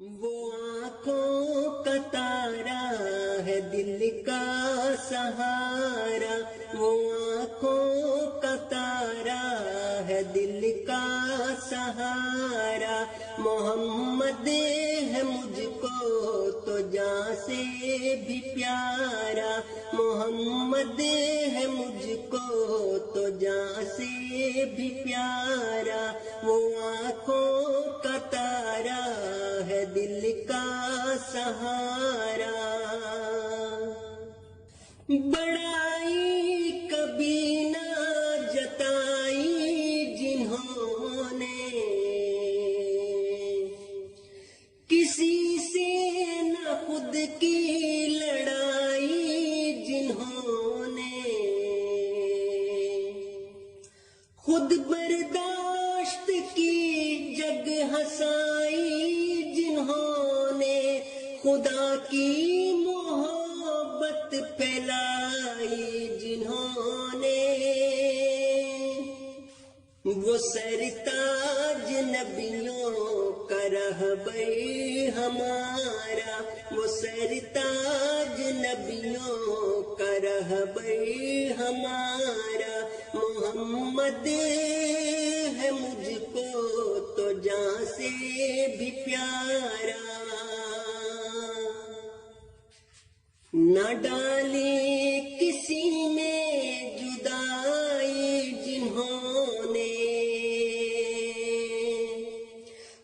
وہ آنکھوں کا تارا ہے دل کا سہارا، وہ آنکھوں کا تارا ہے دل کا سہارا، محمد ہے مجھ کو تو جاں سے بھی پیارا، محمد ہے مجھ کو تو جاں سے بھی پیارا، وہ آنکھوں کا تارا ہے دل کا سہارا۔ بڑائی کبھی نہ جتائی جنہوں نے، کسی سے نہ خود کی لڑائی جنہوں نے، خود برداشت کی جگ ہنسائی جنہوں نے، خدا کی محبت پھیلائی جنہوں نے، وہ سرتاج نبیوں کا رہبر ہمارا، وہ سرتاج نبیوں کا رہبر ہمارا، محمد ہے مجھ کو تو جاں سے بھی پیارا۔ نہ ڈالی کسی میں جدائی جنہوں نے،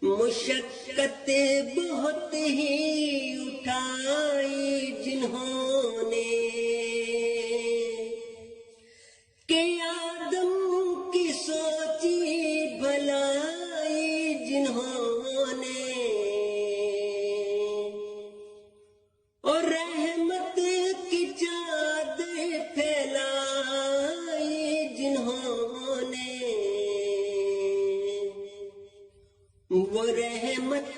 مشقت بہت ہی اٹھائی جنہوں نے، کہ آدم کی سوچی بھلائی جنہوں نے، اور رحمت کی چادر پھیلائی جنہوں نے، وہ رحمت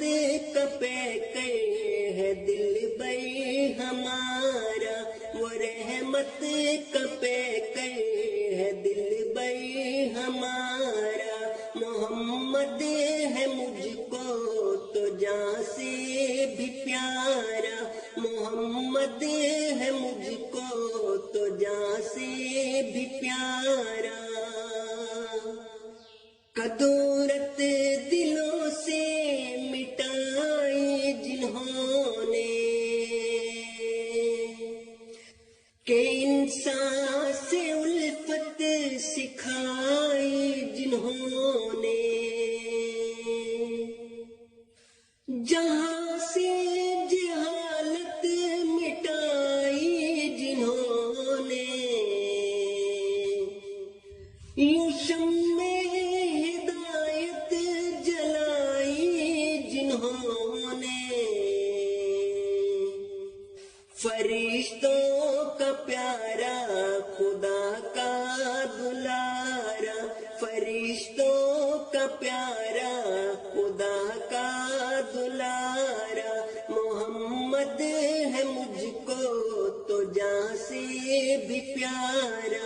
کا پیکر ہے دل بر ہمارا، وہ رحمت کا پیکر ہے دل بر ہمارا، محمد ہے مجھ کو تو جاں سے بھی پیارا، محمد ہے مجھ کو تو جاں سے بھی پیارا۔ کدورت دلوں سے مٹائی جنہوں نے، کہ انسان سے الفت سکھائی جنہوں نے، جہاں سے جہالت مٹائی جنہوں نے، یوں شمع ہدایت جلائی جنہوں نے، فرشتوں کا پیارا خدا کا دلارا، فرشتوں کا پیارا خدا کا دلارا، محمد ہے مجھ کو تو جاں سے بھی پیارا۔